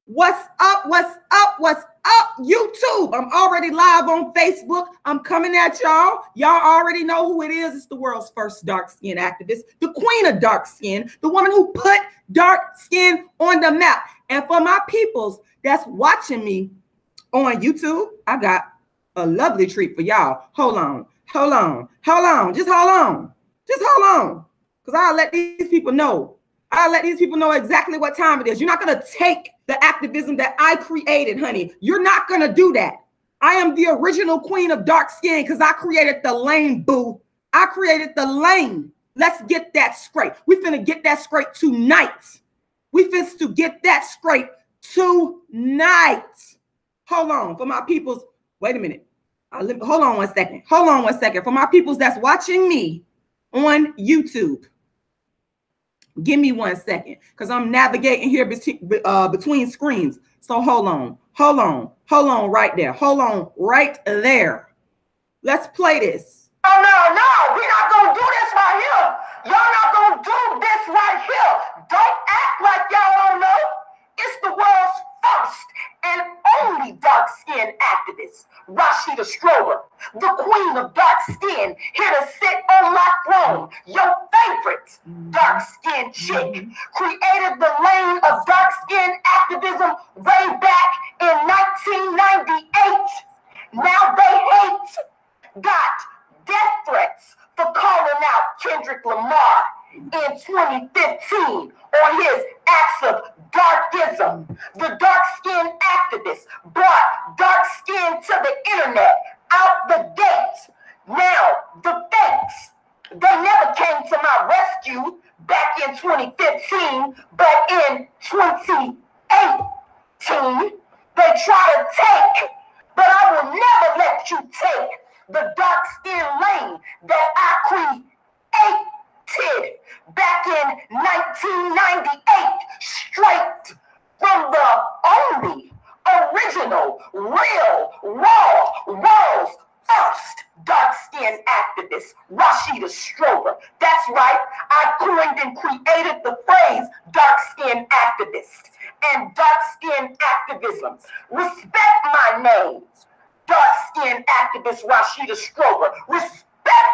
What's up? What's up? What's up, YouTube? I'm already live on Facebook. I'm coming at y'all. Y'all already know who it is. It's the world's first dark skin activist, the queen of dark skin, the woman who put dark skin on the map. And for my peoples that's watching me on YouTube, I got a lovely treat for y'all. Hold on. Just hold on. Because I'll let these people know. I'll let these people know exactly what time it is. You're not going to take the activism that I created, honey. You're not going to do that. I am the original queen of dark skin because I created the lane, boo. I created the lane. Let's get that straight. We finna get that straight tonight. We finna get that straight tonight. Hold on for my peoples. Wait a minute. Hold on one second. For my peoples that's watching me on YouTube. Give me 1 second because I'm navigating here between screens. So hold on right there. Hold on right there. Let's play this. Oh, no, we're not going to do this right here. Y'all not going to do this right here. Don't act like y'all don't know. It's the world's first and only dark-skinned activist, Rashida Strober, the queen of dark skin, here to sit on my throne. Your favorite dark-skinned chick created the lane of dark-skin activism way back in 1998. Now they hate, got death threats for calling out Kendrick Lamar in 2015 on his acts of darkism. The dark-skinned activists brought dark skin to the internet out the gate. Now, the fakes, they never came to my rescue back in 2015, but in 2018, they try to take, but I will never let you take the dark-skin lane that I created back in 1998, straight from the only original, real, raw, world's first dark-skinned activist, Rashida Strober. That's right, I coined and created the phrase dark-skinned activist and dark-skinned activism. Respect my name, dark-skinned activist Rashida Strober. Respect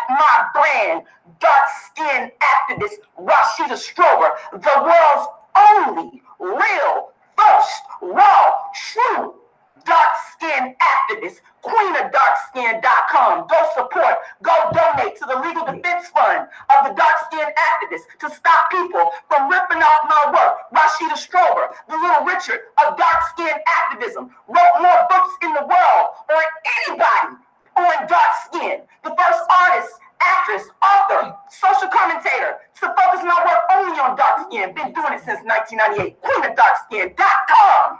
my brand, dark-skinned activist Rashida Strober, the world's only real, first, raw, true dark-skinned activist, queenofdarkskin.com. Go support, go donate to the Legal Defense Fund of the dark-skinned activists to stop people from ripping off my work. Rashida Strober, the Little Richard of dark-skinned activism, wrote more books in the world on anybody on dark skin. The first artist, actress, author, social commentator to focus my work only on dark skin. Been doing it since 1998. queenofdarkskin.com.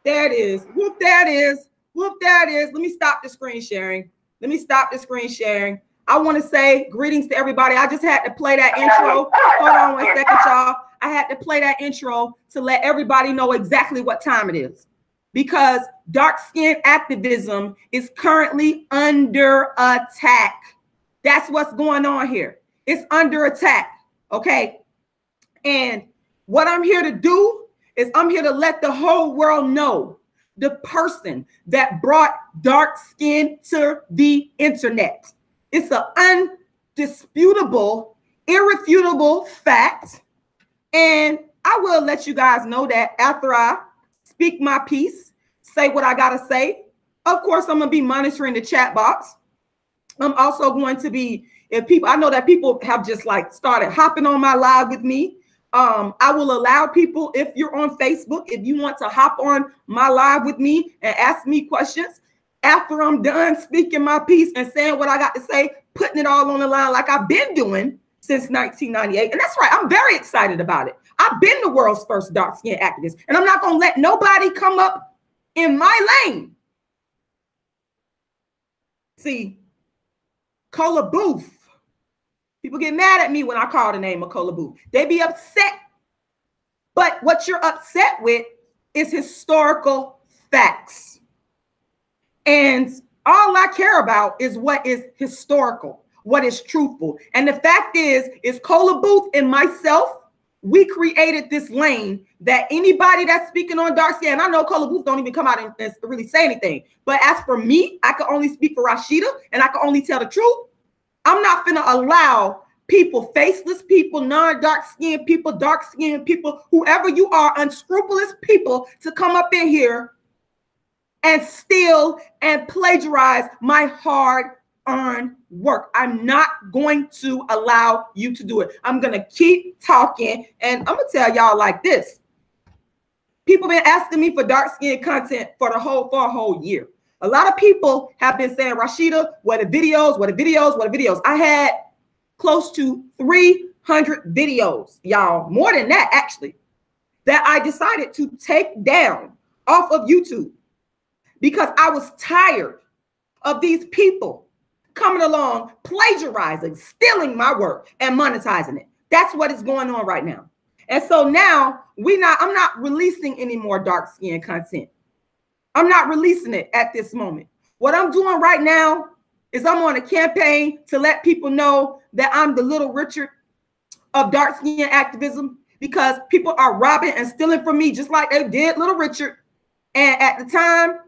There it is. Whoop, that is. Let me stop the screen sharing. I want to say greetings to everybody. I just had to play that intro. Hold on 1 second, y'all. I had to play that intro to let everybody know exactly what time it is. Because dark skin activism is currently under attack. That's what's going on here. It's under attack, okay? And what I'm here to do is I'm here to let the whole world know the person that brought dark skin to the internet. It's an undisputable, irrefutable fact. And I will let you guys know that after I speak my piece, say what I gotta say. Of course, I'm gonna be monitoring the chat box. I'm also going to be, I know that people have just like started hopping on my live with me. I will allow people, if you're on Facebook, if you want to hop on my live with me and ask me questions after I'm done speaking my piece and saying what I got to say, putting it all on the line like I've been doing since 1998. And that's right, I'm very excited about it. I've been the world's first dark-skinned activist, and I'm not going to let nobody come up in my lane. See, Cola Booth. People get mad at me when I call the name of Cola Booth. They be upset. But what you're upset with is historical facts. And all I care about is what is historical, what is truthful. And the fact is Cola Booth and myself, we created this lane that anybody that's speaking on dark skin, and I know color booths don't even come out and really say anything. But as for me, I can only speak for Rashida, and I can only tell the truth. I'm not finna allow people, faceless people, non-dark skinned people, dark skinned people, whoever you are, unscrupulous people, to come up in here and steal and plagiarize my hard-earned work. I'm not going to allow you to do it. I'm going to keep talking, and I'm going to tell y'all like this. People been asking me for dark-skinned content for a whole year. A lot of people have been saying, Rashida, what are videos, what are videos, what are videos? I had close to 300 videos, y'all, more than that, actually, that I decided to take down off of YouTube because I was tired of these people coming along, plagiarizing, stealing my work and monetizing it. That's what is going on right now. And so now I'm not releasing any more dark skin content. I'm not releasing it at this moment. What I'm doing right now is I'm on a campaign to let people know that I'm the Little Richard of dark skin activism, because people are robbing and stealing from me just like they did Little Richard. And at the time,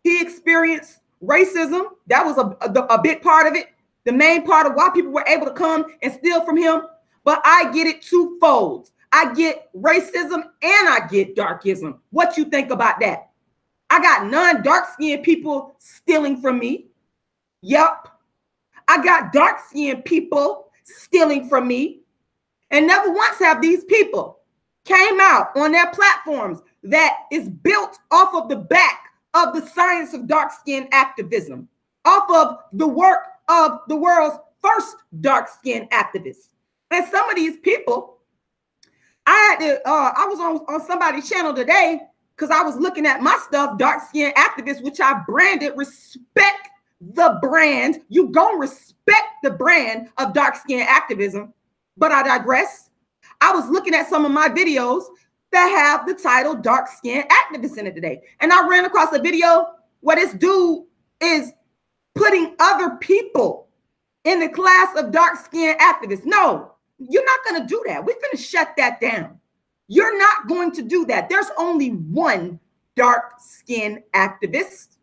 he experienced racism. That was a big part of it. The main part of why people were able to come and steal from him. But I get it twofold. I get racism and I get darkism. What you think about that? I got non-dark skinned people stealing from me. Yep. I got dark skinned people stealing from me. And never once have these people came out on their platforms that is built off of the back of the science of dark skin activism, off of the work of the world's first dark skin activists. And some of these people, I was on somebody's channel today because I was looking at my stuff, dark skin activists, which I branded. Respect the brand. You gonna respect the brand of dark skin activism. But I digress. I was looking at some of my videos that have the title dark skin activist in it today. And I ran across a video where this dude is putting other people in the class of dark skin activists. No, you're not going to do that. We're going to shut that down. You're not going to do that. There's only one dark skin activist.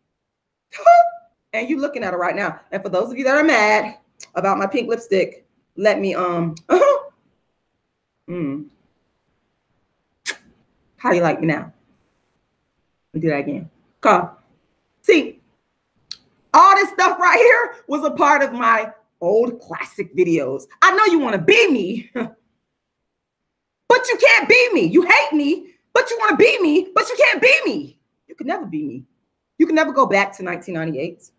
And you're looking at it right now. And for those of you that are mad about my pink lipstick, let me, how do you like me now? Let me do that again. Come. See, all this stuff right here was a part of my old classic videos. I know you want to be me, but you can't be me. You hate me, but you want to be me, but you can't be me. You can never be me. You can never go back to 1998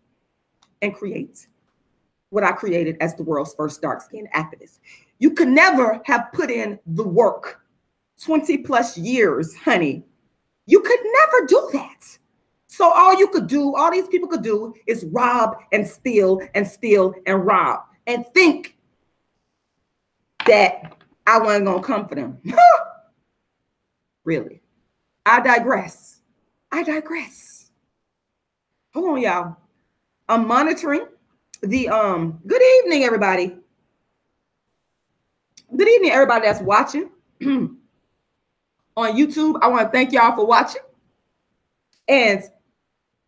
and create what I created as the world's first dark-skinned activist. You could never have put in the work 20 plus years, honey. You could never do that. So all you could do, all these people could do is rob and steal and rob and think that I wasn't going to come for them. Really. I digress. I digress. Hold on, y'all. I'm monitoring the, good evening, everybody. Good evening, everybody that's watching on YouTube. I want to thank y'all for watching. And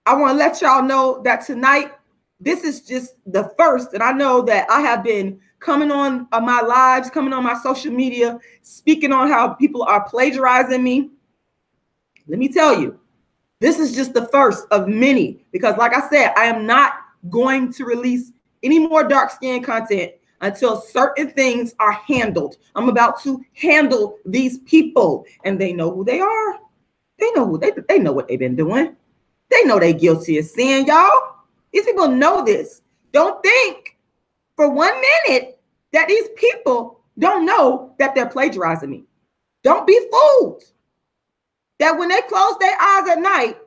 I want to let y'all know that tonight, this is just the first. And I know that I have been coming on my lives, coming on my social media, speaking on how people are plagiarizing me. Let me tell you, this is just the first of many, because like I said, I am not going to release any more dark skin content until certain things are handled. I'm about to handle these people, and they know who they are. They know who they know what they've been doing. They know they're guilty of sin, y'all. These people know this. Don't think for 1 minute that these people don't know that they're plagiarizing me. Don't be fooled that when they close their eyes at night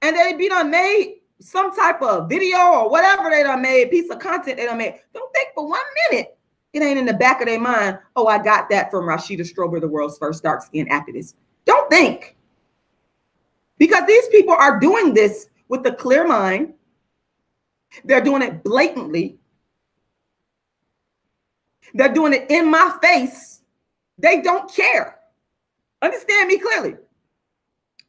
and they be done made some type of video or whatever they done made, piece of content they done made, don't think for 1 minute it ain't in the back of their mind, oh, I got that from Rashida Strober, the world's first dark-skinned activist. Don't think. Because these people are doing this with a clear mind. They're doing it blatantly. They're doing it in my face. They don't care. Understand me clearly.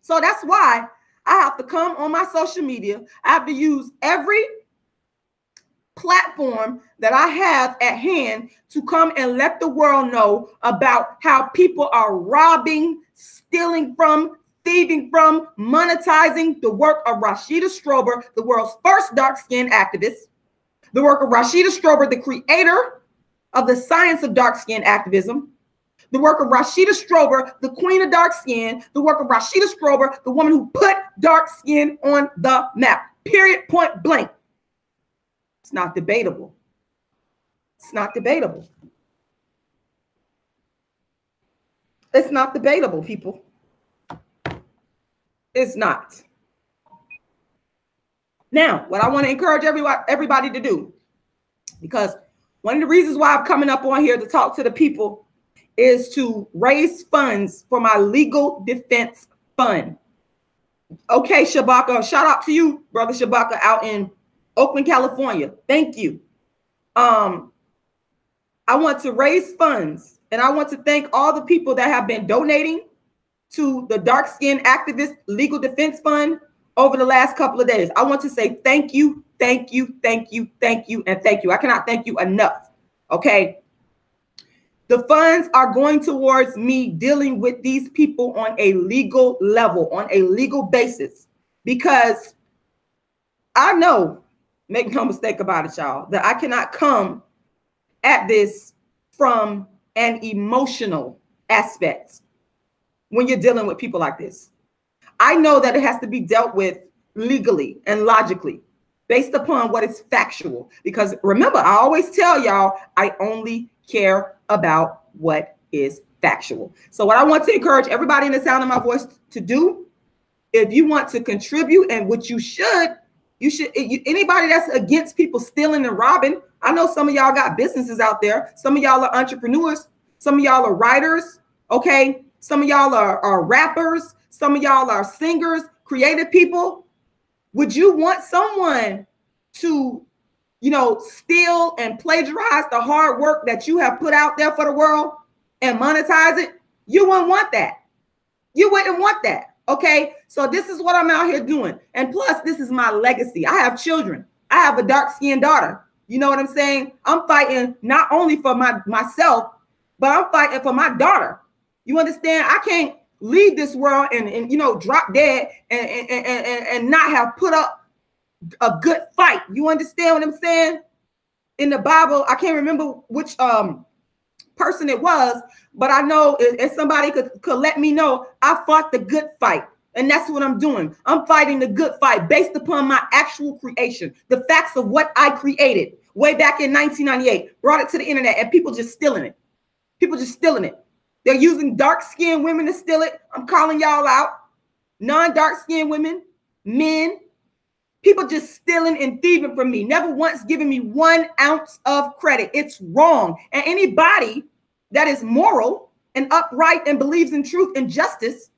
So that's why I have to come on my social media. I have to use every platform that I have at hand to come and let the world know about how people are robbing, stealing from, thieving from, monetizing the work of Rashida Strober, the world's first dark-skinned activist, the work of Rashida Strober, the creator of the science of dark-skinned activism, the work of Rashida Strober, the queen of dark skin, the work of Rashida Strober, the woman who put dark skin on the map, period, point blank. It's not debatable. It's not debatable. It's not debatable, people. It's not. Now, what I want to encourage everybody to do, because one of the reasons why I'm coming up on here to talk to the people is to raise funds for my legal defense fund. Okay, Shabaka, shout out to you, brother Shabaka, out in Oakland, California. Thank you. I want to raise funds, and I want to thank all the people that have been donating to the Dark Skin Activist Legal Defense Fund over the last couple of days. I want to say thank you, thank you, thank you, thank you, and thank you. I cannot thank you enough. Okay. The funds are going towards me dealing with these people on a legal level, on a legal basis, because I know, make no mistake about it, y'all, that I cannot come at this from an emotional aspect when you're dealing with people like this. I know that it has to be dealt with legally and logically based upon what is factual, because remember, I always tell y'all, I only care about what is factual. So what I want to encourage everybody in the sound of my voice to do, if you want to contribute, and what you should, anybody that's against people stealing and robbing, I know some of y'all got businesses out there. Some of y'all are entrepreneurs. Some of y'all are writers. Okay. Some of y'all are rappers. Some of y'all are singers, creative people. Would you want someone to, steal and plagiarize the hard work that you have put out there for the world and monetize it? You wouldn't want that. You wouldn't want that. Okay. So this is what I'm out here doing. And plus, this is my legacy. I have children. I have a dark-skinned daughter. You know what I'm saying? I'm fighting not only for myself, but I'm fighting for my daughter. You understand? I can't leave this world and drop dead and not have put up a good fight. You understand what I'm saying? In the Bible, I can't remember which person it was, but I know if somebody could let me know, I fought the good fight. And that's what I'm doing. I'm fighting the good fight based upon my actual creation, the facts of what I created way back in 1998, brought it to the internet, and people just stealing it. People just stealing it. They're using dark-skinned women to steal it. I'm calling y'all out. Non-dark-skinned women, men, people just stealing and thieving from me, never once giving me 1 ounce of credit. It's wrong. And anybody that is moral and upright and believes in truth and justice,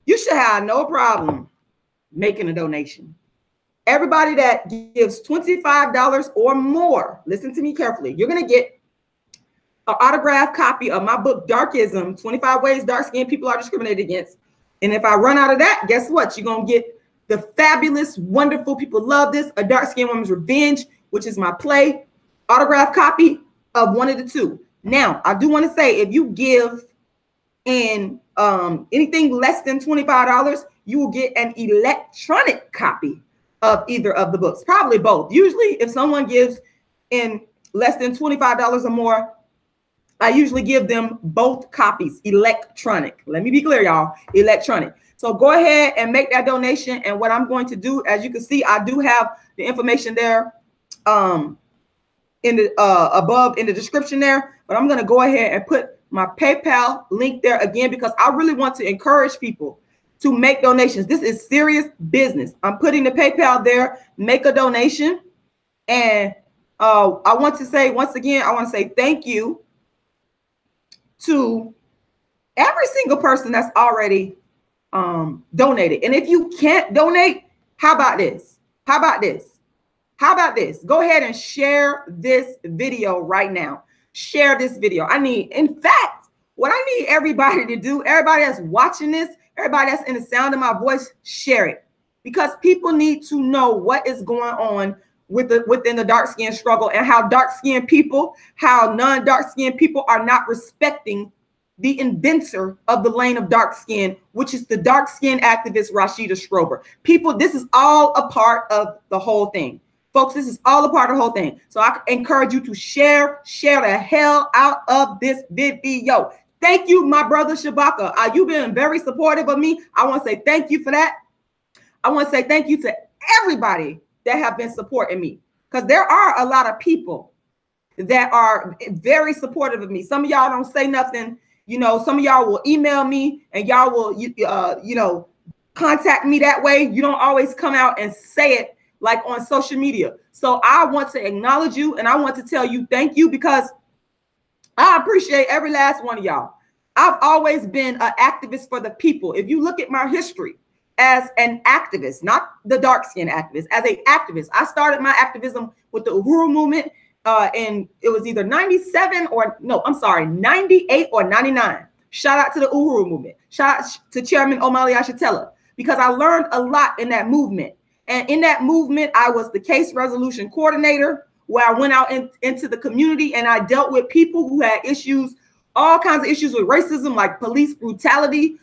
you should have no problem making a donation. Everybody that gives $25 or more, listen to me carefully, you're going to get an autographed copy of my book, Darkism, 25 Ways Dark-Skinned People Are Discriminated Against. And if I run out of that, guess what? You're going to get the fabulous, wonderful, people love this, A Dark-Skinned Woman's Revenge, which is my play, autographed copy of one of the two. Now, I do want to say, if you give in anything less than $25, you will get an electronic copy of either of the books, probably both. Usually, if someone gives in less than $25 or more, I usually give them both copies, electronic. Let me be clear, y'all, electronic. So go ahead and make that donation. And what I'm going to do, as you can see, I do have the information there in the above in the description there, but I'm going to go ahead and put my PayPal link there again, because I really want to encourage people to make donations. This is serious business. I'm putting the PayPal there, make a donation. And I want to say, once again, I want to say thank you to every single person that's already donated. And if you can't donate, how about this? How about this? How about this? Go ahead and share this video right now. Share this video. In fact, what I need everybody to do, everybody that's watching this, everybody that's in the sound of my voice, share it. Because people need to know what is going on within the dark skin struggle, and how dark skinned people, how non-dark skinned people are not respecting the inventor of the lane of dark skin, which is the dark skin activist Rashida Strober. People, this is all a part of the whole thing. Folks, this is all a part of the whole thing. So I encourage you to share the hell out of this video. Thank you, my brother Shabaka. You've been very supportive of me. I want to say thank you for that. I want to say thank you to everybody that have been supporting me, because there are a lot of people that are very supportive of me. Some of y'all don't say nothing. You know, some of y'all will email me and y'all will, you know, contact me that way. You don't always come out and say it like on social media. So I want to acknowledge you, and I want to tell you thank you, because I appreciate every last one of y'all. I've always been an activist for the people. If you look at my history as an activist, not the dark skin activist, as an activist, I started my activism with the Uhuru movement, and it was either 97 or no, I'm sorry, 98 or 99. Shout out to the Uhuru movement. Shout out to Chairman Omali Ashatella, because I learned a lot in that movement. And in that movement, I was the case resolution coordinator, where I went out into the community and I dealt with people who had issues, all kinds of issues with racism, like police brutality,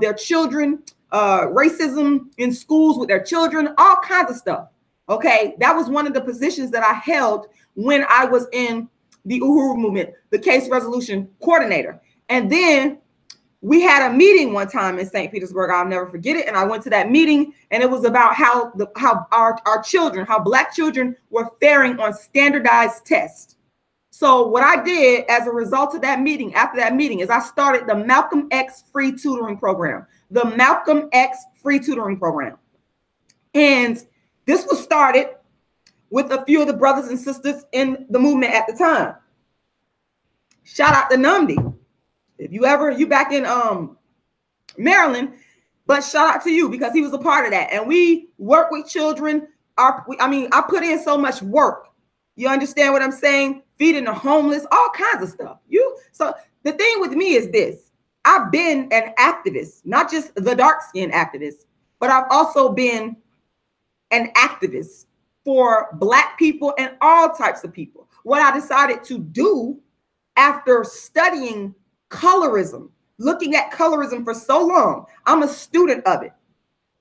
their children, racism in schools with their children, all kinds of stuff. Okay, that was one of the positions that I held when I was in the Uhuru movement, the case resolution coordinator. And then we had a meeting one time in St. Petersburg. I'll never forget it. And I went to that meeting, and it was about how our children, how Black children were faring on standardized tests. So what I did as a result of that meeting, after that meeting, is I started the Malcolm X free tutoring program, the Malcolm X free tutoring program. And this was started with a few of the brothers and sisters in the movement at the time. Shout out to Numdi. If you back in Maryland, but shout out to you, because he was a part of that. And we work with children. I put in so much work. You understand what I'm saying? Feeding the homeless, all kinds of stuff. So the thing with me is this: I've been an activist, not just the dark skin activist, but I've also been an activist for Black people and all types of people. What I decided to do after studying colorism, looking at colorism for so long, I'm a student of it.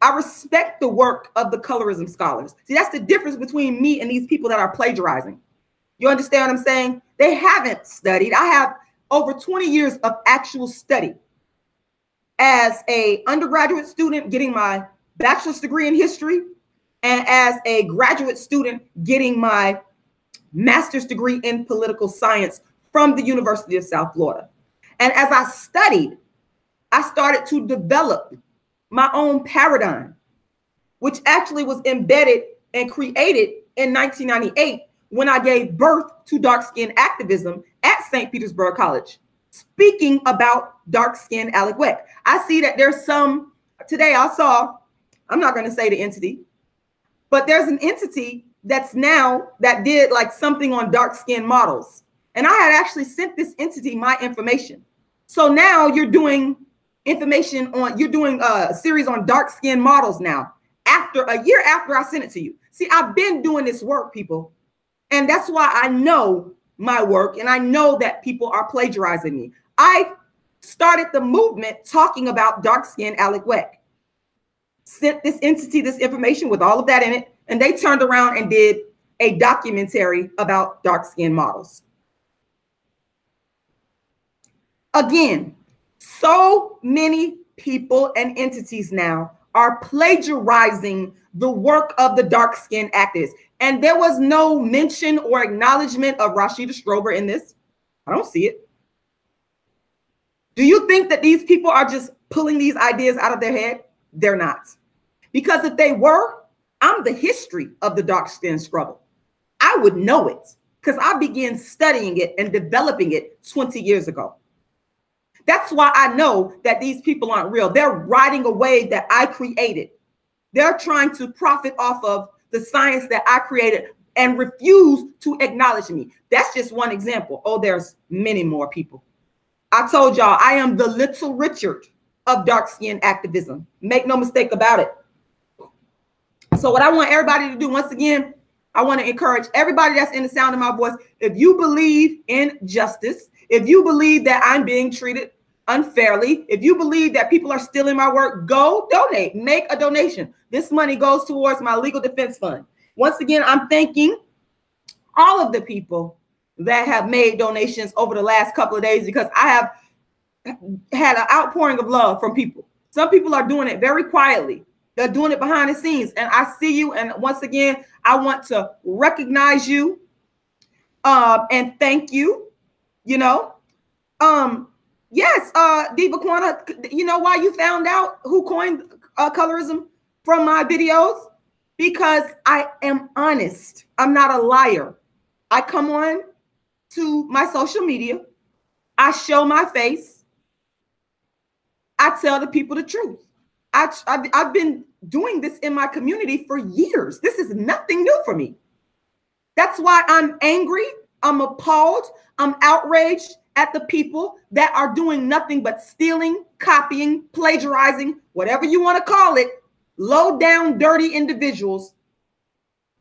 I respect the work of the colorism scholars. See, that's the difference between me and these people that are plagiarizing. You understand what I'm saying? They haven't studied. I have over 20 years of actual study as an undergraduate student getting my bachelor's degree in history, and as a graduate student getting my master's degree in political science from the University of South Florida. And as I studied, I started to develop my own paradigm, which actually was embedded and created in 1998 when I gave birth to dark skin activism at St. Petersburg College, speaking about dark skin Aliquette. I see that there's some, today I saw, I'm not going to say the entity, but there's an entity that did like something on dark skin models. And I had actually sent this entity my information. So now you're doing a series on dark skin models now, after a year after I sent it to you. See, I've been doing this work, people. And that's why I know my work, and I know that people are plagiarizing me. I started the movement talking about dark skin Aliquette. Sent this entity this information with all of that in it, and they turned around and did a documentary about dark skin models. Again, so many people and entities now are plagiarizing the work of the dark skin activists. And there was no mention or acknowledgement of Rashida Strober in this. I don't see it. Do you think that these people are just pulling these ideas out of their head? They're not. Because if they were, I'm the history of the dark skin struggle. I would know it, because I began studying it and developing it 20 years ago. That's why I know that these people aren't real. They're riding a wave that I created. They're trying to profit off of the science that I created and refuse to acknowledge me. That's just one example. Oh, there's many more people. I told y'all I am the Little Richard of dark skin activism. Make no mistake about it. So what I want everybody to do, once again, I want to encourage everybody that's in the sound of my voice. If you believe in justice, if you believe that I'm being treated unfairly, if you believe that people are stealing my work, go donate, make a donation. This money goes towards my legal defense fund. Once again, I'm thanking all of the people that have made donations over the last couple of days, because I have had an outpouring of love from people. Some people are doing it very quietly. They're doing it behind the scenes, and I see you. And once again, I want to recognize you and thank you. You know, yes, Diva Quanta, you know why you found out who coined colorism from my videos? Because I am honest. I'm not a liar. I come on to my social media. I show my face. I tell the people the truth. I've been doing this in my community for years. This is nothing new for me. That's why I'm angry. I'm appalled. I'm outraged at the people that are doing nothing but stealing, copying, plagiarizing, whatever you want to call it, low down, dirty individuals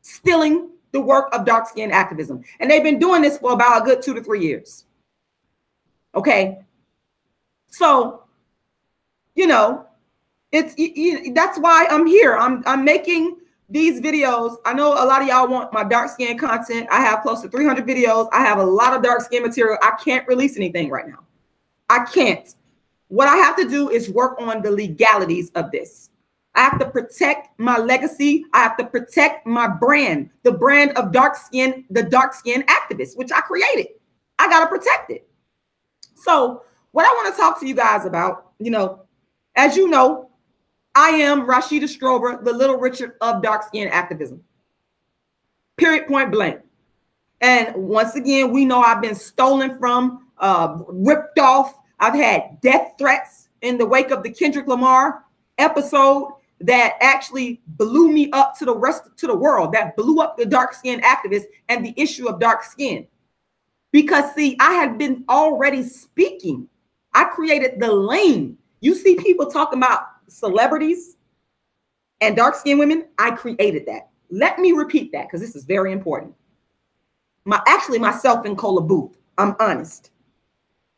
stealing the work of dark skin activism. And they've been doing this for about a good 2 to 3 years. Okay. So, you know, that's why I'm here. I'm making these videos. I know a lot of y'all want my dark skin content. I have close to 300 videos. I have a lot of dark skin material. I can't release anything right now. I can't. What I have to do is work on the legalities of this. I have to protect my legacy. I have to protect my brand, the brand of dark skin, the dark skin activist, which I created. I got to protect it. So what I want to talk to you guys about, you know, as you know, I am Rashida Strober, the Little Richard of dark skin activism. Period, point blank. And once again, we know I've been stolen from, ripped off. I've had death threats in the wake of the Kendrick Lamar episode that actually blew me up to the rest to the world, that blew up the dark skin activists and the issue of dark skin. Because see, I had been already speaking. I created the lane. You see people talking about celebrities and dark skinned women. I created that. Let me repeat that because this is very important. Myself and Cola BOUT, I'm honest.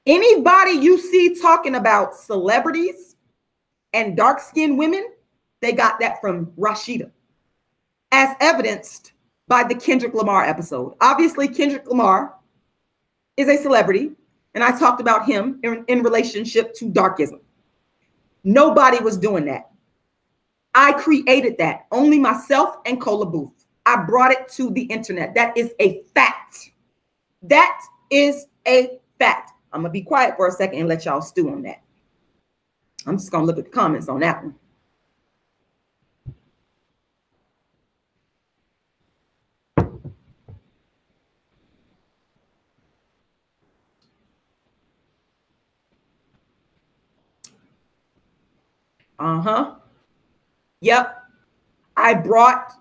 Anybody you see talking about celebrities and dark skinned women, they got that from Rashida, as evidenced by the Kendrick Lamar episode. Obviously, Kendrick Lamar is a celebrity, and I talked about him in relationship to darkism. Nobody was doing that. I created that. Only myself and Cola BOUT. I brought it to the internet. That is a fact. That is a fact. I'm going to be quiet for a second and let y'all stew on that. I'm just going to look at the comments on that one. Yep. I brought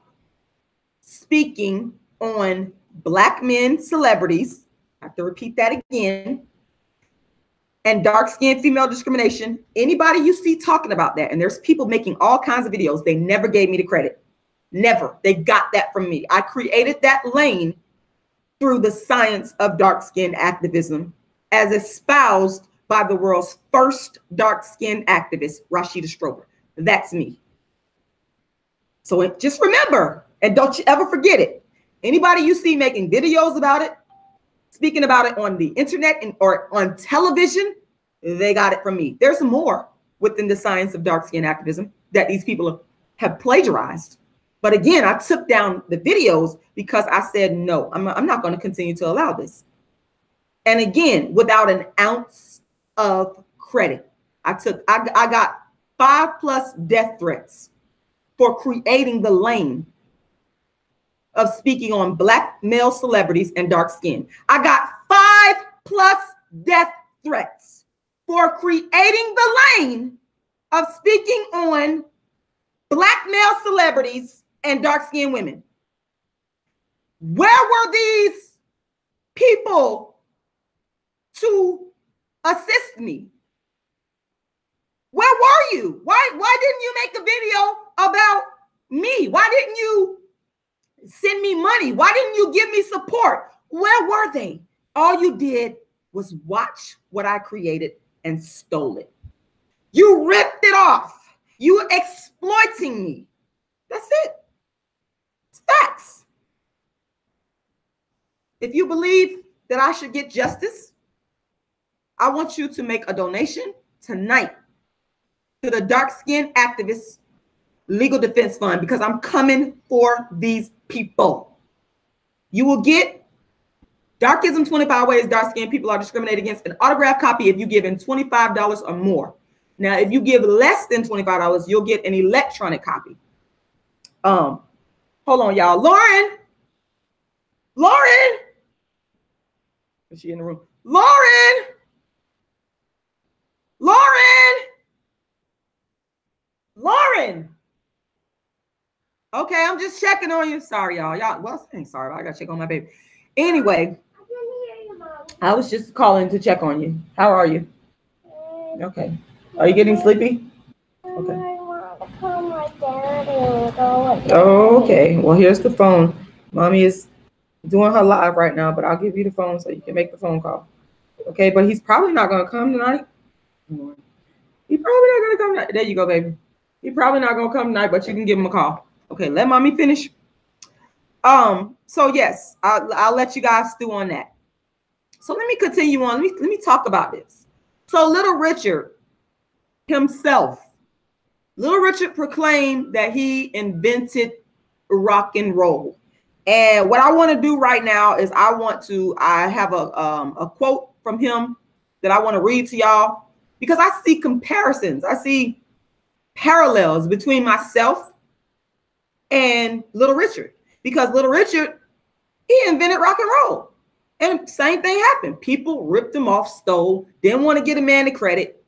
speaking on Black men celebrities. I have to repeat that again. And dark-skinned female discrimination. Anybody you see talking about that, and there's people making all kinds of videos, they never gave me the credit. Never. They got that from me. I created that lane through the science of dark-skinned activism as espoused by the world's first dark-skinned activist, Rashida Strober. That's me. So just remember, and don't you ever forget it. Anybody you see making videos about it, speaking about it on the internet or on television, they got it from me. There's more within the science of dark skin activism that these people have plagiarized. But again, I took down the videos because I said, no, I'm not going to continue to allow this. And again, without an ounce of credit, I got 5+ death threats for creating the lane of speaking on Black male celebrities and dark skin. I got 5+ death threats for creating the lane of speaking on Black male celebrities and dark skinned women. Where were these people to assist me? Where were you? Why didn't you make a video about me? Why didn't you send me money? Why didn't you give me support? Where were they? All you did was watch what I created and stole it. You ripped it off. You were exploiting me. That's it. It's facts. If you believe that I should get justice, I want you to make a donation tonight to the Dark Skin Activists Legal Defense Fund, because I'm coming for these people. You will get Darkism 25 Ways Dark Skinned People Are Discriminated Against, an autographed copy if you give in $25 or more. Now, if you give less than $25, you'll get an electronic copy. Hold on, y'all. Lauren. Is she in the room? Lauren. Okay, I'm just checking on you. Sorry, y'all. Well, I ain't sorry, but I gotta check on my baby. Anyway, I was just calling to check on you. How are you? Okay. Are you getting sleepy? Okay. I want to call my daddy and go with Oh, okay. Well, here's the phone. Mommy is doing her live right now, but I'll give you the phone so you can make the phone call. Okay, but he's probably not going to come tonight. He's probably not going to come tonight. There you go, baby. He's probably not going to come tonight, but you can give him a call. Okay, let mommy finish. So yes, I'll let you guys stew on that. So let me continue on. Let me talk about this. So Little Richard himself, Little Richard proclaimed that he invented rock and roll. And what I want to do right now is I have a quote from him that I want to read to y'all, because I see comparisons. I see parallels between myself and Little Richard, because Little Richard, he invented rock and roll. And same thing happened. People ripped him off, stole, didn't want to get a man the credit.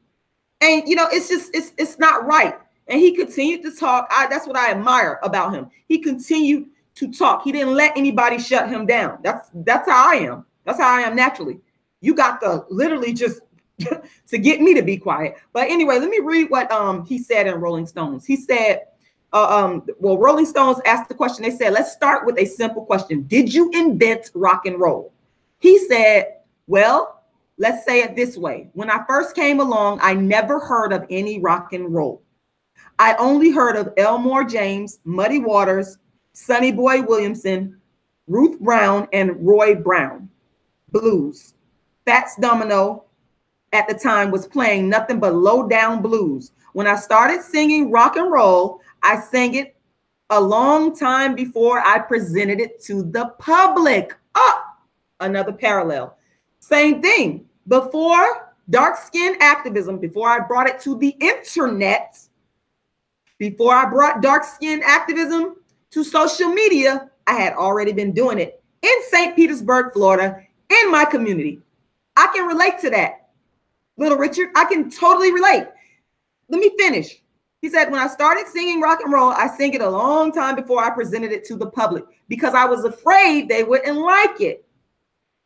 And, you know, it's not right. And he continued to talk. That's what I admire about him. He continued to talk. He didn't let anybody shut him down. That's how I am. That's how I am naturally. You got to literally just to get me to be quiet. But anyway, let me read what he said in Rolling Stones. He said, Rolling Stones asked the question. They said, let's start with a simple question. Did you invent rock and roll? He said, well, let's say it this way. When I first came along, I never heard of any rock and roll. I only heard of Elmore James, Muddy Waters, Sonny Boy Williamson, Ruth Brown, and Roy Brown. Blues. Fats Domino at the time was playing nothing but low down blues. When I started singing rock and roll, I sang it a long time before I presented it to the public. Another parallel. Same thing. Before dark skin activism, before I brought it to the internet, before I brought dark skin activism to social media, I had already been doing it in St. Petersburg, Florida, in my community. I can relate to that. Little Richard, I can totally relate. Let me finish. He said, when I started singing rock and roll, I sang it a long time before I presented it to the public because I was afraid they wouldn't like it.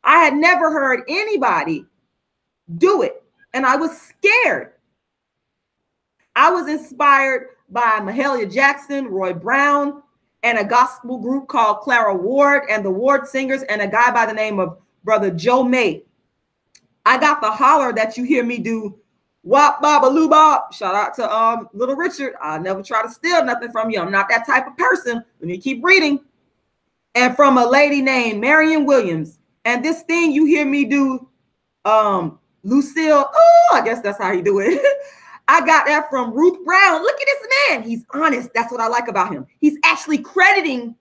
I had never heard anybody do it, and I was scared. I was inspired by Mahalia Jackson, Roy Brown, and a gospel group called Clara Ward and the Ward Singers, and a guy by the name of Brother Joe May. I got the holler that you hear me do. Wop, baba, loo, bop. Shout out to Little Richard. I'll never try to steal nothing from you. I'm not that type of person. Let me keep reading. And from a lady named Marion Williams. And this thing you hear me do, Lucille, oh, I guess that's how you do it. I got that from Ruth Brown. Look at this man. He's honest. That's what I like about him. He's actually crediting,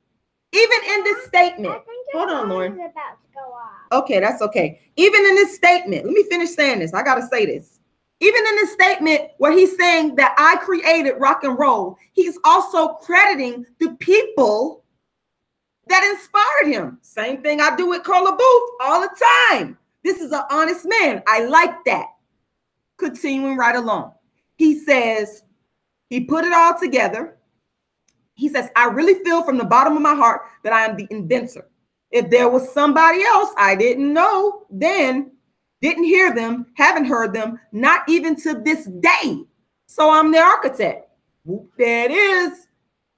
even in this statement. Hold on, Lauren. About to go off. Okay, that's okay. Even in this statement, let me finish saying this. I got to say this. Even in this statement where he's saying that I created rock and roll, he's also crediting the people that inspired him. Same thing I do with Carla Booth all the time. This is an honest man. I like that. Continuing right along. He says, he put it all together. He says, I really feel from the bottom of my heart that I am the inventor. If there was somebody else I didn't know then, Didn't hear them, haven't heard them, not even to this day. So I'm the architect. Whoop, there it is.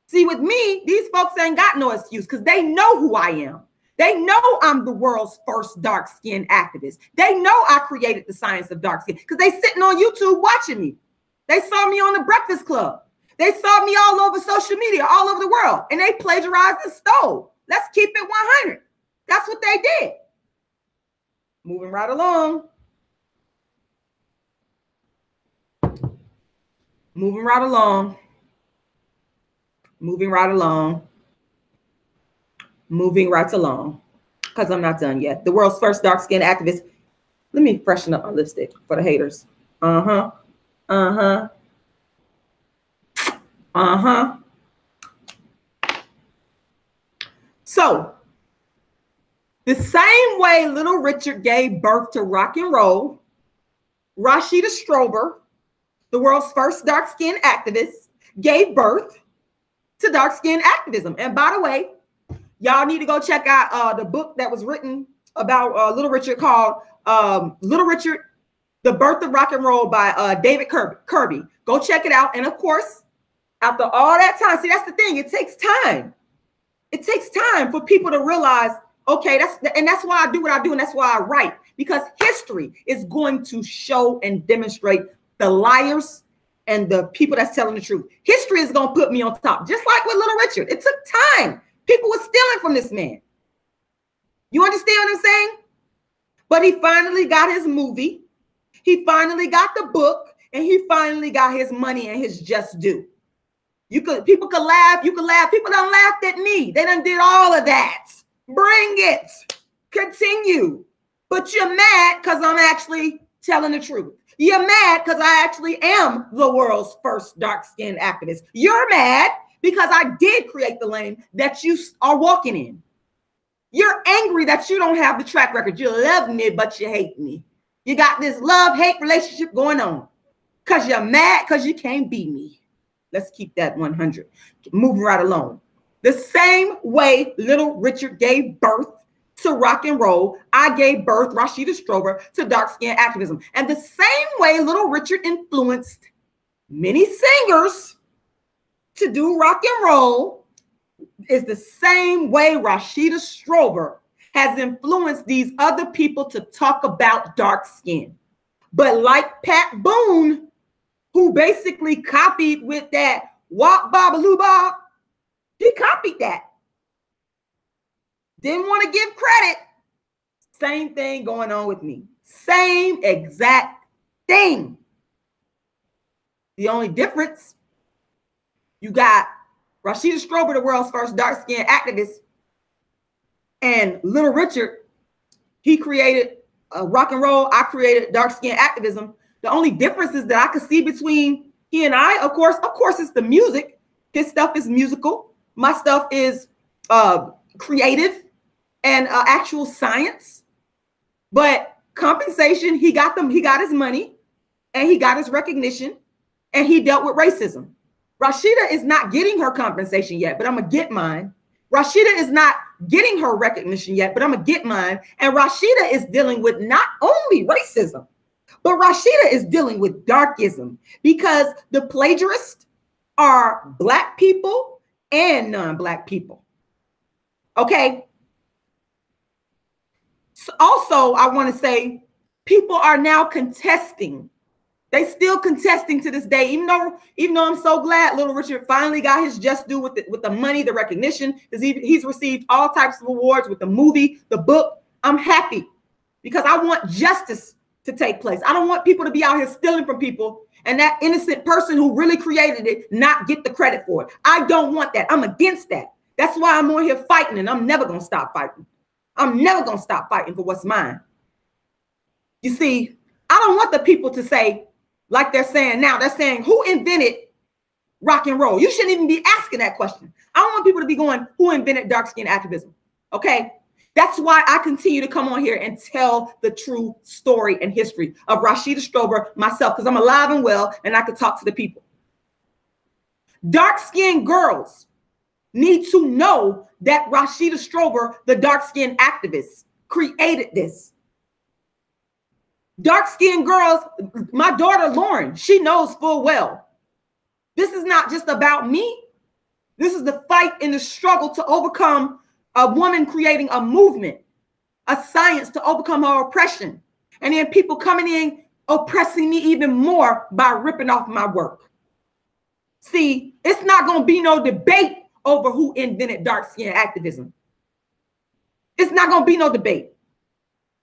See, with me, these folks ain't got no excuse because they know who I am. They know I'm the world's first dark-skinned activist. They know I created the science of dark skin because they sitting on YouTube watching me. They saw me on the Breakfast Club. They saw me all over social media, all over the world, and they plagiarized and stole. Let's keep it 100. That's what they did. Moving right along. Moving right along. Moving right along. Moving right along. Because I'm not done yet. The world's first dark-skinned activist. Let me freshen up my lipstick for the haters. Uh-huh. Uh-huh. Uh-huh. So, the same way Little Richard gave birth to rock and roll, Rashida Strober, the world's first dark-skinned activist, gave birth to dark-skinned activism. And by the way, y'all need to go check out the book that was written about Little Richard called Little Richard, The Birth of Rock and Roll by David Kirby. Go check it out. And of course, after all that time, see, that's the thing. It takes time. It takes time for people to realize, okay, that's why I do what I do, and that's why I write, because history is going to show and demonstrate the liars and the people that's telling the truth. History is going to put me on top, just like with Little Richard. It took time. People were stealing from this man. You understand what I'm saying? But he finally got his movie. He finally got the book, and he finally got his money and his just due. People could laugh. You could laugh. People done laughed at me. They done did all of that. Bring it. Continue. But you're mad because I'm actually telling the truth. You're mad because I actually am the world's first dark-skinned activist. You're mad because I did create the lane that you are walking in. You're angry that you don't have the track record. You love me, but you hate me. You got this love-hate relationship going on because you're mad because you can't beat me. Let's keep that 100. Moving right along. The same way Little Richard gave birth to rock and roll, I gave birth, Rashida Strober, to dark-skinned activism. And the same way Little Richard influenced many singers to do rock and roll is the same way Rashida Strober has influenced these other people to talk about dark skin. But like Pat Boone, who basically copied with that wop babaloo bob, he copied that. Didn't want to give credit. Same thing going on with me. Same exact thing. The only difference, you got Rashida Strober, the world's first dark-skinned activist, and Little Richard, he created rock and roll. I created dark-skinned activism. The only difference is that I could see between he and I, of course, it's the music. His stuff is musical. My stuff is creative and actual science. But compensation, he got his money and he got his recognition and he dealt with racism. Rashida is not getting her compensation yet, but I'm gonna get mine. Rashida is not getting her recognition yet, but I'm gonna get mine. And Rashida is dealing with not only racism, but Rashida is dealing with darkism because the plagiarists are Black people and non-Black people. Okay. So also, I want to say people are now contesting. They still contesting to this day, even though I'm so glad Little Richard finally got his just due with the money, the recognition, because he's received all types of awards with the movie, the book. I'm happy because I want justice to take place. I don't want people to be out here stealing from people and that innocent person who really created it not get the credit for it. I don't want that. I'm against that. That's why I'm on here fighting, and I'm never going to stop fighting. I'm never going to stop fighting for what's mine. You see, I don't want the people to say, like they're saying now, they're saying, who invented rock and roll? You shouldn't even be asking that question. I don't want people to be going, who invented dark-skinned activism? Okay? That's why I continue to come on here and tell the true story and history of Rashida Strober myself, because I'm alive and well, and I can talk to the people. Dark-skinned girls need to know that Rashida Strober, the dark-skinned activist, created this. Dark-skinned girls, my daughter Lauren, she knows full well. This is not just about me. This is the fight and the struggle to overcome a woman creating a movement, a science to overcome her oppression. And then people coming in oppressing me even more by ripping off my work. See, it's not going to be no debate over who invented dark skin activism. It's not going to be no debate.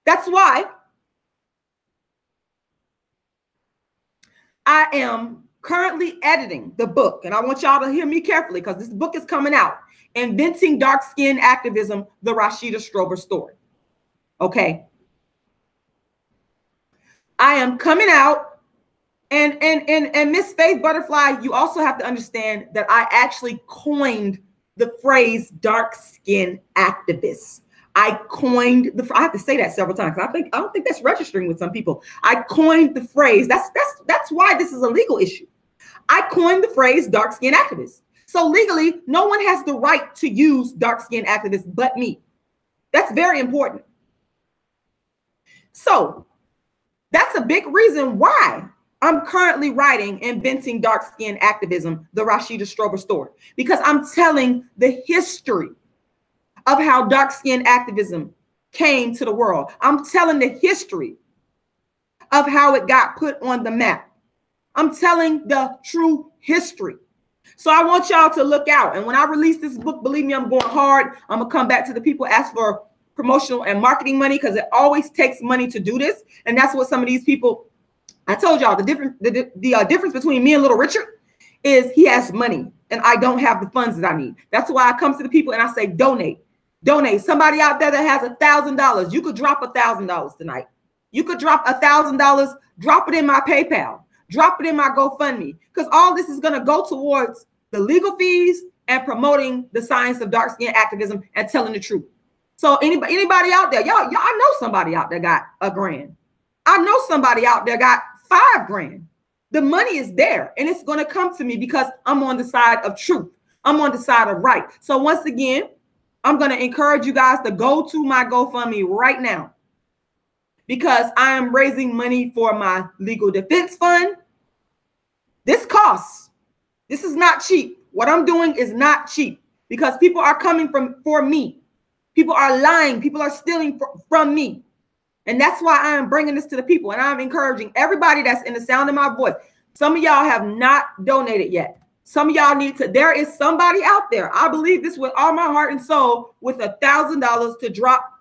That's why I am currently editing the book, and I want y'all to hear me carefully because this book is coming out, Inventing Dark Skin Activism, the Rashida Strober Story. Okay. I am coming out, and Miss Faith Butterfly, you also have to understand that I actually coined the phrase dark skin activists. I coined the, I have to say that several times. I don't think that's registering with some people. I coined the phrase. That's why this is a legal issue. I coined the phrase dark skin activists. So legally, no one has the right to use dark skin activists but me. That's very important. So that's a big reason why I'm currently writing Inventing Dark Skin Activism, the Rashida Strober Story, because I'm telling the history of how dark skin activism came to the world. I'm telling the history of how it got put on the map. I'm telling the true history. So I want y'all to look out. And when I release this book, believe me, I'm going hard. I'm going to come back to the people, ask for promotional and marketing money, because it always takes money to do this. And that's what some of these people, I told y'all, the difference between me and Little Richard is he has money and I don't have the funds that I need. That's why I come to the people and I say, donate. Donate. Somebody out there that has $1,000, you could drop $1,000 tonight. You could drop $1,000, drop it in my PayPal, drop it in my GoFundMe, because all this is going to go towards the legal fees and promoting the science of dark skin activism and telling the truth. So anybody out there, y'all, I know somebody out there got $1,000. I know somebody out there got $5,000. The money is there and it's going to come to me because I'm on the side of truth. I'm on the side of right. So once again, I'm going to encourage you guys to go to my GoFundMe right now because I am raising money for my legal defense fund. This costs. This is not cheap. What I'm doing is not cheap because people are coming for me. People are lying. People are stealing from me. And that's why I am bringing this to the people. And I'm encouraging everybody that's in the sound of my voice. Some of y'all have not donated yet. Some of y'all need to. There is somebody out there. I believe this with all my heart and soul with $1,000 to drop.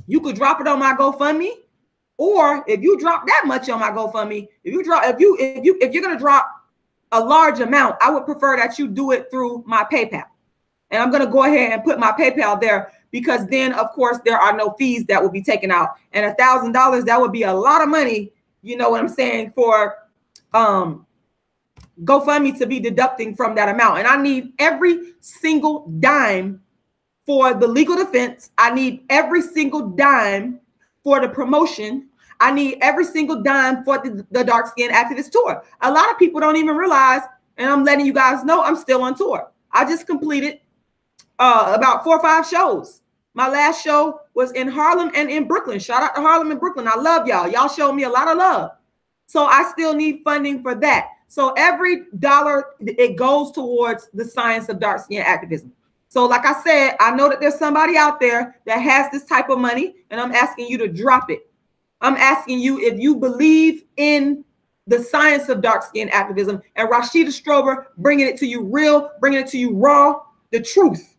You could drop it on my GoFundMe. Or if you drop that much on my GoFundMe, if you're going to drop a large amount, I would prefer that you do it through my PayPal. And I'm going to go ahead and put my PayPal there because then, of course, there are no fees that will be taken out. And $1,000, that would be a lot of money, you know what I'm saying, for GoFundMe to be deducting from that amount. And I need every single dime for the legal defense. I need every single dime for the promotion. I need every single dime for the Dark Skin Activist Tour. A lot of people don't even realize, and I'm letting you guys know, I'm still on tour. I just completed about 4 or 5 shows. My last show was in Harlem and in Brooklyn. Shout out to Harlem and Brooklyn. I love y'all. Y'all showed me a lot of love. So I still need funding for that. So every dollar, it goes towards the science of dark skin activism. So like I said, I know that there's somebody out there that has this type of money, and I'm asking you to drop it. I'm asking you if you believe in the science of dark skin activism and Rashida Strober bringing it to you real, bringing it to you raw, the truth.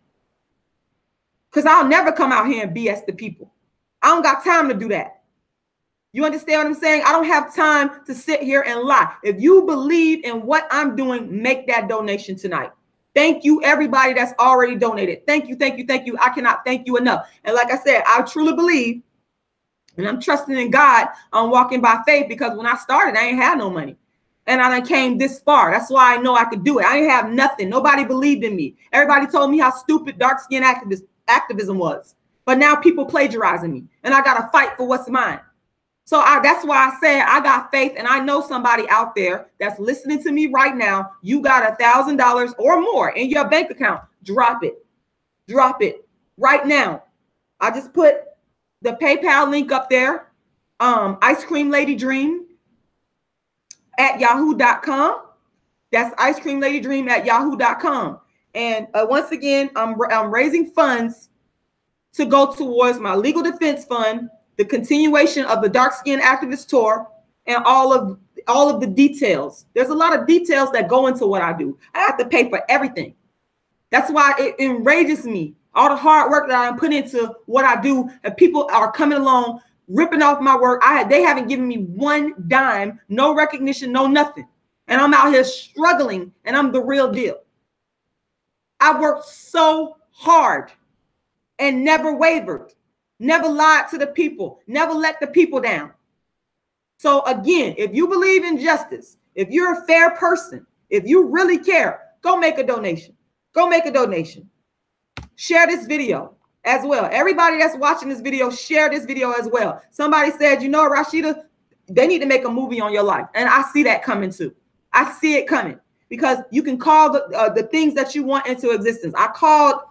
Because I'll never come out here and BS the people. I don't got time to do that. You understand what I'm saying? I don't have time to sit here and lie. If you believe in what I'm doing, make that donation tonight. Thank you, everybody that's already donated. Thank you, thank you, thank you. I cannot thank you enough. And like I said, I truly believe, and I'm trusting in God, I'm walking by faith, because when I started, I ain't had no money. And I came this far. That's why I know I could do it. I didn't have nothing. Nobody believed in me. Everybody told me how stupid dark skin activism was. But now people plagiarizing me, and I got to fight for what's mine. So that's why I said I got faith, and I know somebody out there that's listening to me right now. You got $1,000 or more in your bank account. Drop it. Drop it right now. I just put the PayPal link up there. Ice Cream Lady Dream at yahoo.com. That's Ice Cream Lady Dream at yahoo.com. And once again, I'm raising funds to go towards my legal defense fund, the continuation of the Dark Skin Activist Tour, and all of the details. There's a lot of details that go into what I do. I have to pay for everything. That's why it enrages me. All the hard work that I'm putting into what I do, and people are coming along, ripping off my work. They haven't given me one dime, no recognition, no nothing. And I'm out here struggling, and I'm the real deal. I worked so hard and never wavered, never lied to the people, never let the people down. So again, if you believe in justice, if you're a fair person, if you really care, go make a donation. Go make a donation. Share this video as well. Everybody that's watching this video, share this video as well. Somebody said, you know, Rashida, they need to make a movie on your life. And I see that coming too. I see it coming, because you can call the things that you want into existence. I called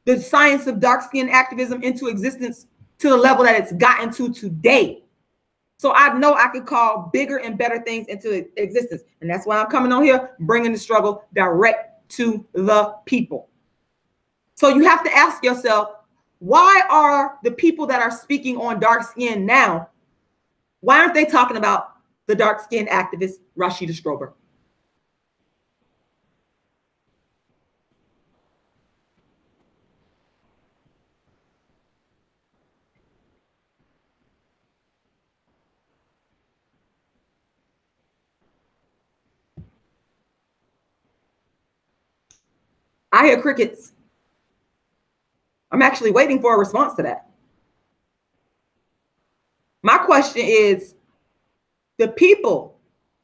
the science of dark skin activism into existence to the level that it's gotten to today. So I know I could call bigger and better things into existence. And that's why I'm coming on here, bringing the struggle direct to the people. So you have to ask yourself, why are the people that are speaking on dark skin now, why aren't they talking about the dark skin activist Rashida Strober? I hear crickets. I'm actually waiting for a response to that. My question is, the people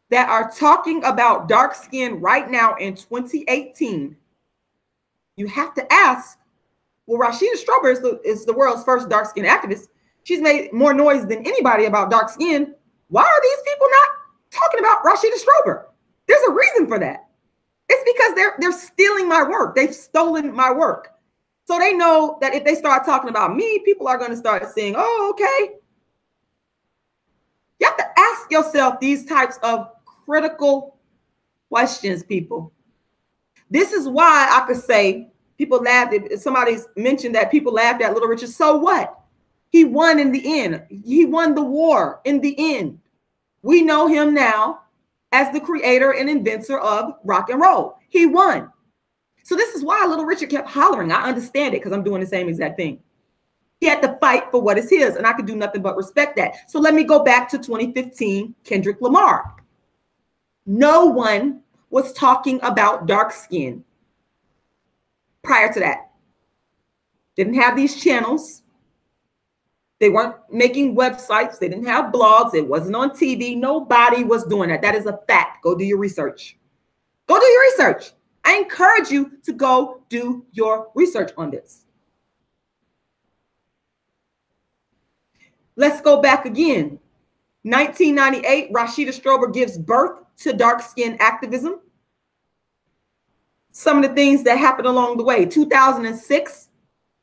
that are talking about dark skin right now in 2018, you have to ask, well, Rashida Strober is the world's first dark skin activist. She's made more noise than anybody about dark skin. Why are these people not talking about Rashida Strober? There's a reason for that. It's because they're stealing my work. They've stolen my work. So they know that if they start talking about me, people are going to start saying, oh, okay. You have to ask yourself these types of critical questions, people. This is why I could say people laughed. Somebody's mentioned that people laughed at Little Richard. So what? He won in the end. He won the war in the end. We know him now as the creator and inventor of rock and roll. He won. So this is why Little Richard kept hollering. I understand it, because I'm doing the same exact thing. He had to fight for what is his, and I could do nothing but respect that. So let me go back to 2015, Kendrick Lamar. No one was talking about dark skin prior to that. Didn't have these channels. They weren't making websites. They didn't have blogs. It wasn't on TV. Nobody was doing that. That is a fact. Go do your research. Go do your research. I encourage you to go do your research on this. Let's go back again. 1998, Rashida Strober gives birth to dark skin activism. Some of the things that happened along the way. 2006,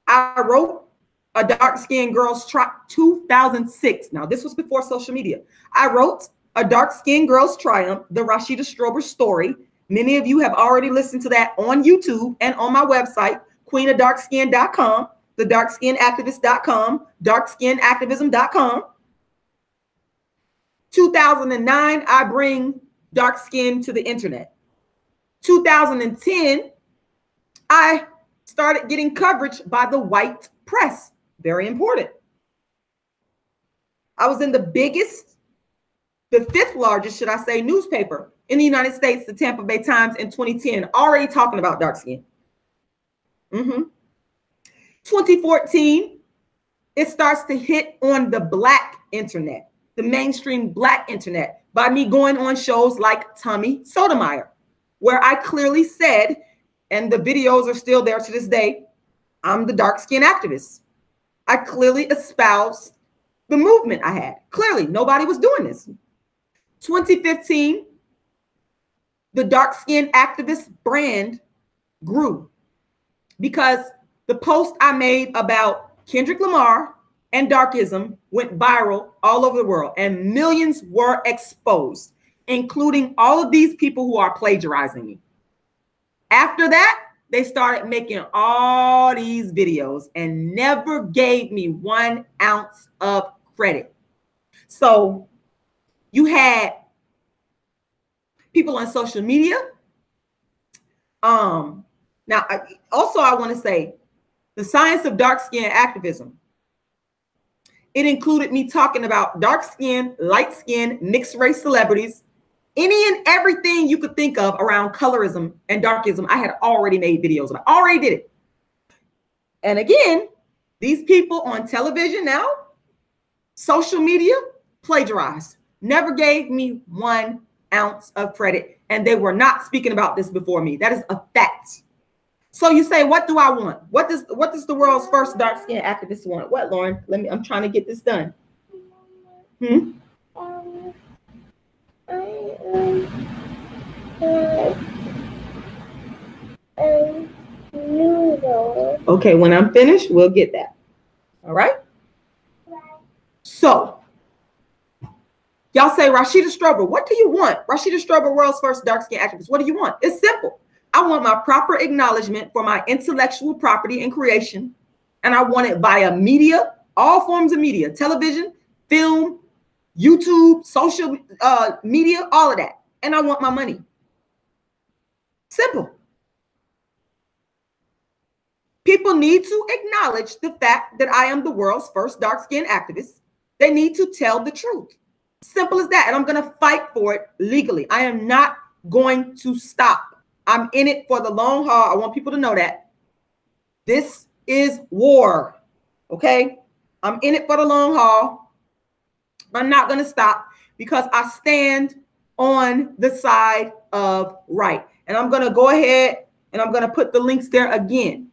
I wrote a dark skinned girl's triumph. 2006. Now, this was before social media. I wrote a dark skinned girl's triumph, the Rashida Strober story. Many of you have already listened to that on YouTube and on my website, queenofdarkskin.com, thedarkskinactivist.com, darkskinactivism.com. 2009, I bring dark skin to the internet. 2010, I started getting coverage by the white press. Very important. I was in the biggest, the fifth largest, should I say, newspaper in the United States, the Tampa Bay Times, in 2010, already talking about dark skin. 2014, it starts to hit on the Black internet, the mainstream Black internet, by me going on shows like Tommy Sotomayor, where I clearly said, and the videos are still there to this day, I'm the dark skin activist. I clearly espoused the movement I had. Clearly, nobody was doing this. 2015, the dark skin activist brand grew because the post I made about Kendrick Lamar and darkism went viral all over the world, and millions were exposed, including all of these people who are plagiarizing me. After that, they started making all these videos and never gave me 1 ounce of credit. So you had people on social media. Now, I want to say the science of dark skin activism. It included me talking about dark skin, light skin, mixed race celebrities, any and everything you could think of around colorism and darkism. I had already made videos about. I already did it. And again, these people on television now, social media, plagiarized. Never gave me 1 ounce of credit, and they were not speaking about this before me. That is a fact. So you say, what do I want? What does the world's first dark skin activist want? What, Lauren? I'm trying to get this done. Okay, when I'm finished, we'll get that. All right? So, y'all say, Rashida Strober, what do you want? Rashida Strober, world's first dark skin activist. What do you want? It's simple. I want my proper acknowledgement for my intellectual property and creation. And I want it via media, all forms of media, television, film, YouTube, social media, all of that. And I want my money. Simple. People need to acknowledge the fact that I am the world's first dark skin activist. They need to tell the truth. Simple as that. And I'm going to fight for it legally. I am not going to stop. I'm in it for the long haul. I want people to know that. This is war. Okay? I'm in it for the long haul. I'm not going to stop because I stand on the side of right. And I'm going to go ahead and I'm going to put the links there again.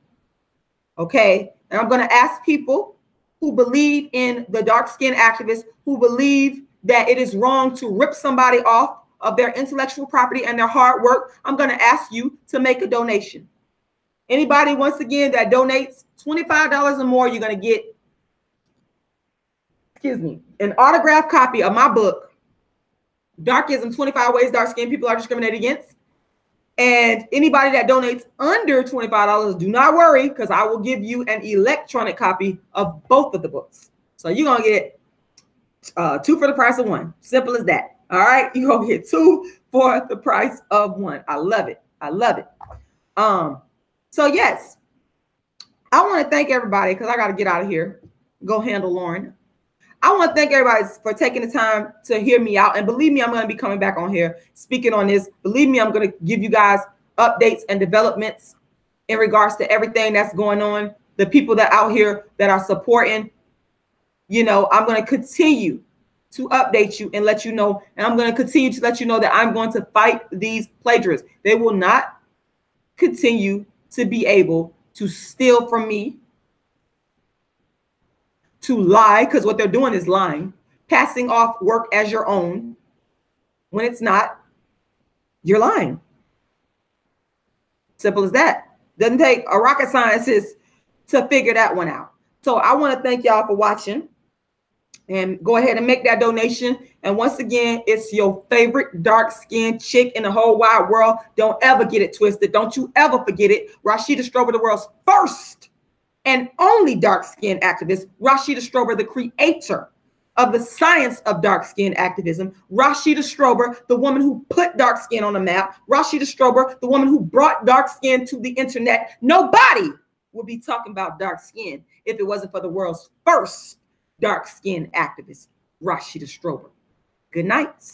Okay? And I'm going to ask people who believe in the dark skin activists, who believe that it is wrong to rip somebody off of their intellectual property and their hard work. I'm going to ask you to make a donation. Anybody, once again, that donates $25 or more, you're going to get, an autographed copy of my book, Darkism, 25 Ways Dark Skinned People Are Discriminated Against. And anybody that donates under $25, do not worry, because I will give you an electronic copy of both of the books. So you're going to get 2 for the price of 1. Simple as that. All right. You're going to get 2 for the price of 1. I love it. I love it. So yes, I want to thank everybody because I got to get out of here. Go handle Lauren. I want to thank everybody for taking the time to hear me out. And believe me, I'm going to be coming back on here speaking on this. Believe me, I'm going to give you guys updates and developments in regards to everything that's going on. The people that out here that are supporting, I'm going to continue to update you and let you know. And I'm going to continue to let you know that I'm going to fight these plagiarists. They will not continue to be able to steal from me, to lie, because what they're doing is lying, passing off work as your own when it's not. You're lying. Simple as that. Doesn't take a rocket scientist to figure that one out. So I want to thank y'all for watching, and go ahead and make that donation. And once again, it's your favorite dark-skinned chick in the whole wide world. Don't ever get it twisted. Don't you ever forget it. Rashida Strober, the world's first and only dark-skinned activist. Rashida Strober, the creator of the science of dark-skinned activism. Rashida Strober, the woman who put dark skin on the map. Rashida Strober, the woman who brought dark skin to the internet. Nobody would be talking about dark skin if it wasn't for the world's first dark-skinned activist, Rashida Strober. Good night.